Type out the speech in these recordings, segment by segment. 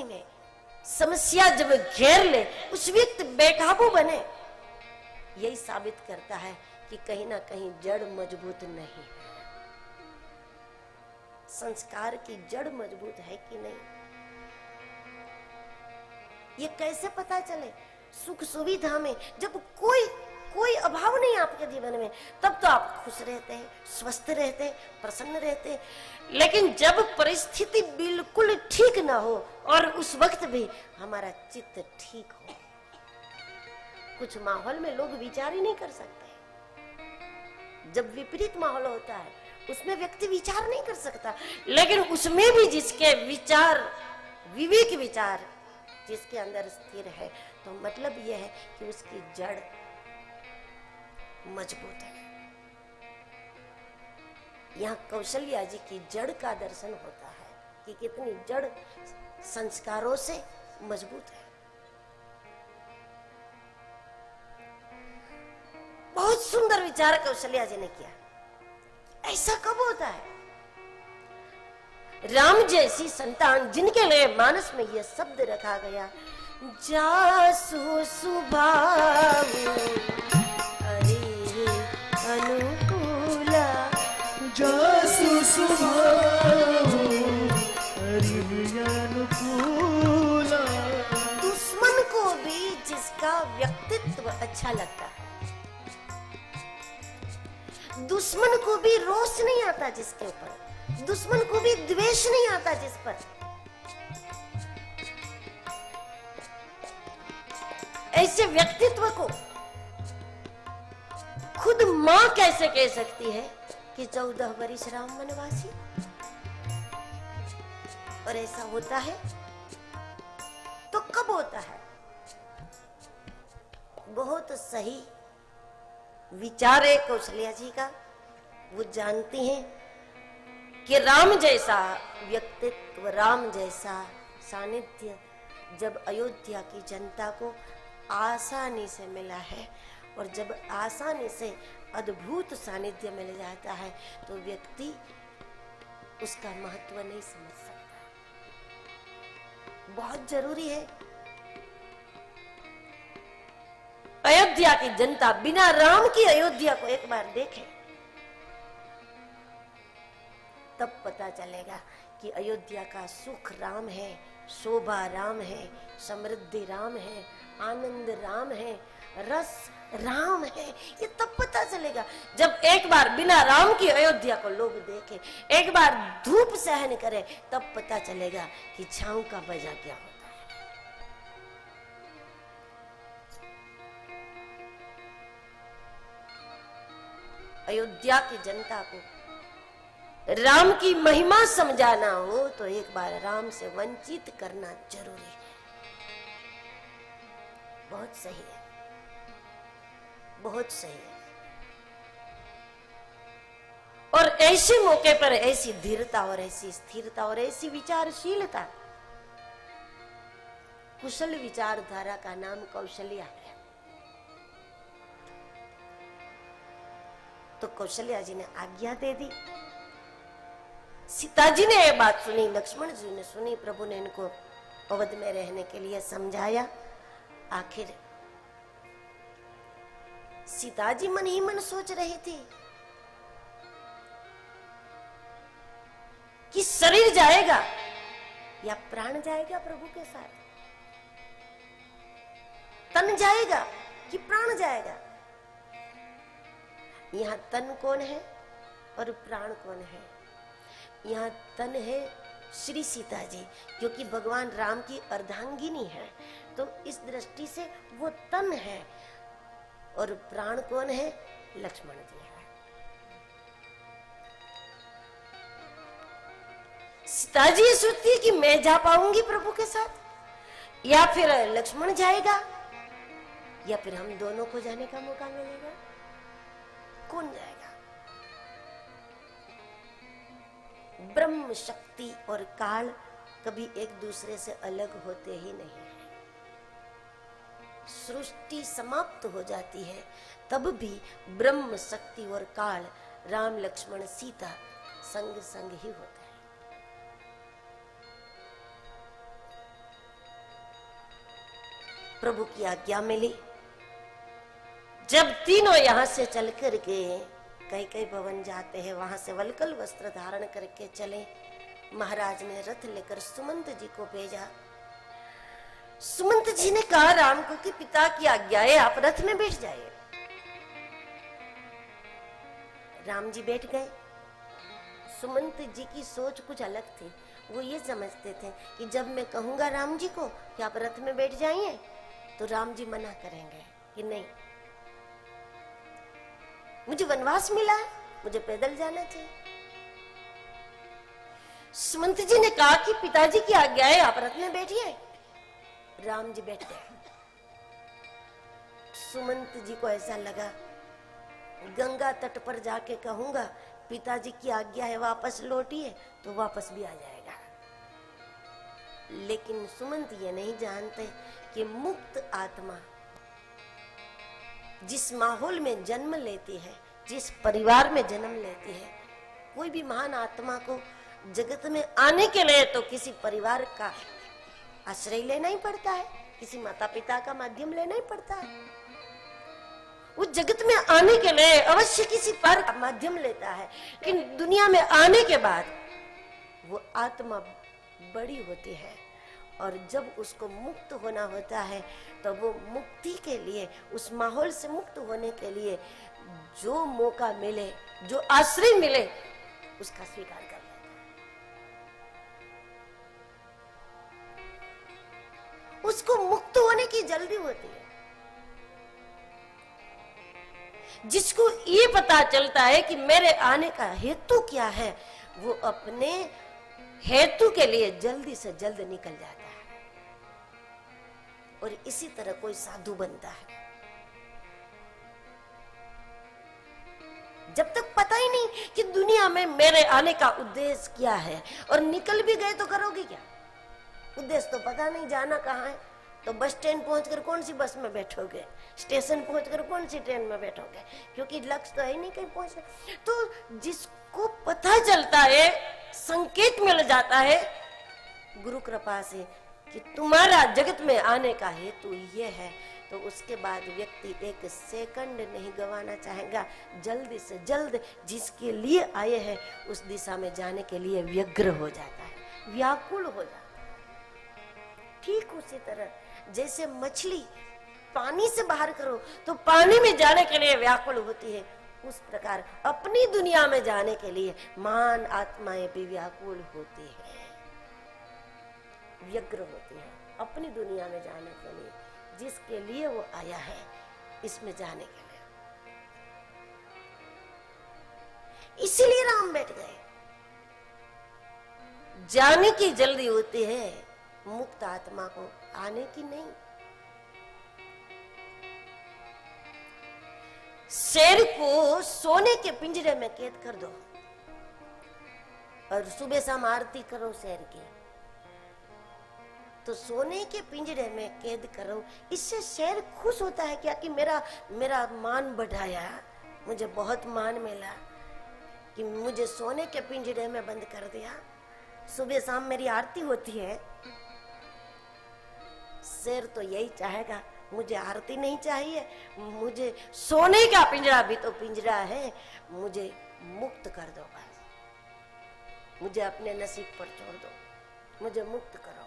में समस्या जब घेर ले उस व्यक्ति बेकाबू बने, यही साबित करता है कि कहीं ना कहीं जड़ मजबूत नहीं है। संस्कार की जड़ मजबूत है कि नहीं, ये कैसे पता चले? सुख सुविधा में जब कोई अभाव नहीं आपके जीवन में, तब तो आप खुश रहते हैं, स्वस्थ रहते हैं, प्रसन्न रहते हैं। लेकिन जब परिस्थिति बिल्कुल ठीक ना हो और उस वक्त भी हमारा चित्त ठीक हो, कुछ माहौल में लोग विचार ही नहीं कर सकते। जब विपरीत माहौल होता है उसमें व्यक्ति विचार नहीं कर सकता, लेकिन उसमें भी जिसके विचार, विवेक विचार जिसके अंदर स्थिर है, तो मतलब यह है कि उसकी जड़ मजबूत है। यहाँ कौशल्या जी की जड़ का दर्शन होता है कि कितनी जड़ संस्कारों से मजबूत है। बहुत सुंदर विचार कौशल्या जी ने किया। ऐसा कब होता है? राम जैसी संतान जिनके लिए मानस में यह शब्द रखा गया, जासु सुभाव अनुकूला, जासु सुभाव अनुकूला। दुश्मन को भी जिसका व्यक्तित्व अच्छा लगता है, दुश्मन को भी रोष नहीं आता जिसके ऊपर, दुश्मन को भी द्वेष नहीं आता जिस पर, ऐसे व्यक्तित्व को खुद मां कैसे कह सकती है कि 14 वर्ष राम वनवासी? और ऐसा होता है तो कब होता है? बहुत सही विचार है कौशल्या जी का। वो जानती हैं कि राम जैसा व्यक्तित्व, राम जैसा सानिध्य जब अयोध्या की जनता को आसानी से मिला है, और जब आसानी से अद्भुत सानिध्य मिल जाता है, तो व्यक्ति उसका महत्व नहीं समझ सकता। बहुत जरूरी है। अयोध्या की जनता बिना राम की अयोध्या को एक बार देखे, तब पता चलेगा कि अयोध्या का सुख राम है, शोभा राम है, समृद्धि राम है, आनंद राम है, रस राम है। ये तब पता चलेगा जब एक बार बिना राम की अयोध्या को लोग देखें, एक बार धूप सहन करें, तब पता चलेगा कि छांव का मजा क्या होता है। अयोध्या की जनता को राम की महिमा समझाना हो तो एक बार राम से वंचित करना जरूरी है। बहुत सही है, बहुत सही है। और ऐसे मौके पर ऐसी धीरता और ऐसी स्थिरता और ऐसी विचारशीलता, कुशल विचारधारा का नाम कौशल्या है। तो कौशल्या जी ने आज्ञा दे दी। सीता जी ने ये बात सुनी, लक्ष्मण जी ने सुनी, प्रभु ने इनको अवध में रहने के लिए समझाया। आखिर सीता जी मन ही मन सोच रही थी कि शरीर जाएगा या प्राण जाएगा प्रभु के साथ, तन जाएगा कि प्राण जाएगा। यहाँ तन कौन है और प्राण कौन है? यहाँ तन है श्री सीता जी, क्योंकि भगवान राम की अर्धांगिनी है, तो इस दृष्टि से वो तन है। और प्राण कौन है? लक्ष्मण जी है। सीता जी सोचती है कि मैं जा पाऊंगी प्रभु के साथ, या फिर लक्ष्मण जाएगा, या फिर हम दोनों को जाने का मौका मिलेगा। कौन जाएगा? ब्रह्म शक्ति और काल कभी एक दूसरे से अलग होते ही नहीं है। सृष्टि समाप्त हो जाती है तब भी ब्रह्म शक्ति और काल, राम लक्ष्मण सीता संग संग ही होता है। प्रभु की आज्ञा मिली। जब तीनों यहां से चल करके कई कई भवन जाते हैं, वहां से वलकल वस्त्र धारण करके चले। महाराज ने रथ लेकर सुमंत जी को भेजा। सुमंत जी ने कहा राम को कि पिता की आज्ञा है, आप रथ में बैठ जाइए। राम जी बैठ गए। सुमंत जी की सोच कुछ अलग थी। वो ये समझते थे कि जब मैं कहूंगा राम जी को कि आप रथ में बैठ जाइए तो राम जी मना करेंगे कि नहीं, मुझे वनवास मिला है, मुझे पैदल जाना चाहिए। सुमंत जी ने कहा कि पिताजी की आज्ञा है, आप रथ में बैठिए। राम जी बैठ गए। सुमंत जी को ऐसा लगा गंगा तट पर जाके कहूंगा पिताजी की आज्ञा है, वापस लौटिए, तो वापस भी आ जाएगा। लेकिन सुमंत ये नहीं जानते कि मुक्त आत्मा जिस माहौल में जन्म लेती है, जिस परिवार में जन्म लेती है, कोई भी महान आत्मा को जगत में आने के लिए तो किसी परिवार का आश्रय लेना ही पड़ता है, किसी माता पिता का माध्यम लेना ही पड़ता है। वो जगत में आने के लिए अवश्य किसी पर माध्यम लेता है, लेकिन दुनिया में आने के बाद वो आत्मा बड़ी होती है और जब उसको मुक्त होना होता है तो वो मुक्ति के लिए, उस माहौल से मुक्त होने के लिए जो मौका मिले, जो आश्रय मिले, उसका स्वीकार कर लेता है। उसको मुक्त होने की जल्दी होती है। जिसको ये पता चलता है कि मेरे आने का हेतु क्या है, वो अपने हेतु के लिए जल्दी से जल्द निकल जाता है। और इसी तरह कोई साधु बनता है। जब तक पता ही नहीं कि दुनिया में मेरे आने का उद्देश्य क्या है, और निकल भी गए तो करोगे क्या? उद्देश्य तो पता नहीं, जाना कहाँ है। तो बस स्टैंड पहुंचकर कौन सी बस में बैठोगे, स्टेशन पहुंचकर कौन सी ट्रेन में बैठोगे, क्योंकि लक्ष्य तो है नहीं कहीं पहुंचना। तो जिसको पता चलता है, संकेत मिल जाता है गुरु कृपा से कि तुम्हारा जगत में आने का हेतु ये है, तो उसके बाद व्यक्ति एक सेकंड नहीं गंवाना चाहेगा। जल्दी से जल्द जिसके लिए आए हैं उस दिशा में जाने के लिए व्यग्र हो जाता है, व्याकुल हो जाता है। ठीक उसी तरह जैसे मछली पानी से बाहर करो तो पानी में जाने के लिए व्याकुल होती है, उस प्रकार अपनी दुनिया में जाने के लिए महान आत्माएं भी व्याकुल होती है, व्यग्र होती है अपनी दुनिया में जाने के लिए, जिसके लिए वो आया है, इसमें जाने के लिए। इसीलिए राम बैठ गए। जाने की जल्दी होती है, मुक्त आत्मा को आने की नहीं। शेर को सोने के पिंजरे में कैद कर दो और सुबह शाम आरती करो शेर की, तो सोने के पिंजरे में कैद करो। इससे शेर खुश होता है क्या कि मेरा मान बढ़ाया, मुझे बहुत मान मिला कि मुझे सोने के पिंजरे में बंद कर दिया। सुबह शाम मेरी आरती होती है। शेर तो यही चाहेगा, मुझे आरती नहीं चाहिए, मुझे सोने का पिंजरा भी तो पिंजरा है, मुझे मुक्त कर दो बस, मुझे अपने नसीब पर छोड़ दो, मुझे मुक्त करो।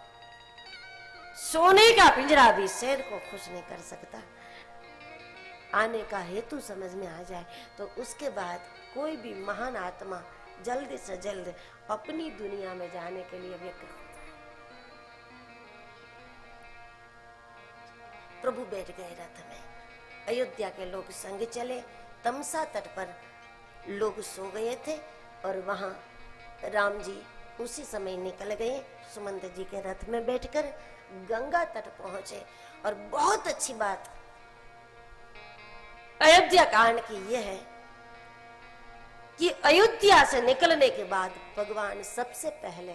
सोने का पिंजरा भी शेर को खुश नहीं कर सकता। आने का हेतु समझ में आ जाए तो उसके बाद कोई भी महान आत्मा जल्दी से जल्द अपनी दुनिया में जाने के लिए व्यग्र होता है। प्रभु बैठ गए रथ में। अयोध्या के लोग संग चले। तमसा तट पर लोग सो गए थे और वहां राम जी उसी समय निकल गए। सुमंत जी के रथ में बैठकर गंगा तट पहुंचे। और बहुत अच्छी बात अयोध्या कांड की यह है कि अयोध्या से निकलने के बाद भगवान सबसे पहले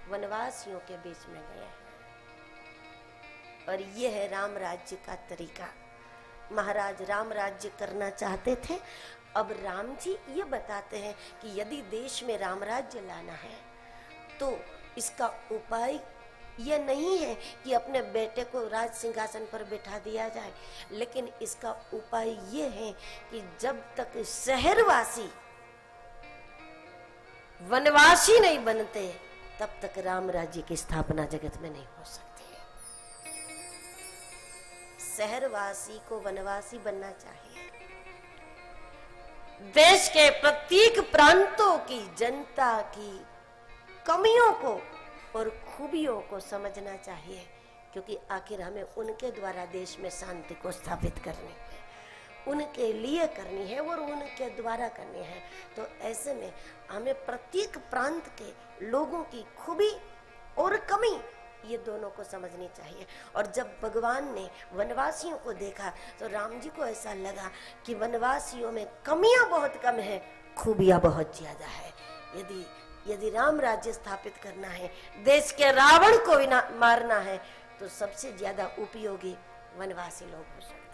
वनवासियों के बीच में गए। और यह है राम राज्य का तरीका। महाराज राम राज्य करना चाहते थे। अब राम जी ये बताते हैं कि यदि देश में राम राज्य लाना है तो इसका उपाय ये नहीं है कि अपने बेटे को राज सिंहासन पर बैठा दिया जाए, लेकिन इसका उपाय ये है कि जब तक शहरवासी वनवासी नहीं बनते तब तक राम राज्य की स्थापना जगत में नहीं हो सकती। शहरवासी को वनवासी बनना चाहिए। देश के प्रत्येक प्रांतों की जनता की कमियों को और खूबियों को समझना चाहिए, क्योंकि आखिर हमें उनके द्वारा देश में शांति को स्थापित करनी है, उनके लिए करनी है और उनके द्वारा करनी है। तो ऐसे में हमें प्रत्येक प्रांत के लोगों की खूबी और कमी ये दोनों को समझनी चाहिए। और जब भगवान ने वनवासियों को देखा तो राम जी को ऐसा लगा कि वनवासियों में कमियां बहुत कम है, खूबियां बहुत ज्यादा है। यदि राम राज्य स्थापित करना है, देश के रावण को मारना है, तो सबसे ज्यादा उपयोगी वनवासी लोग हो सकते हैं।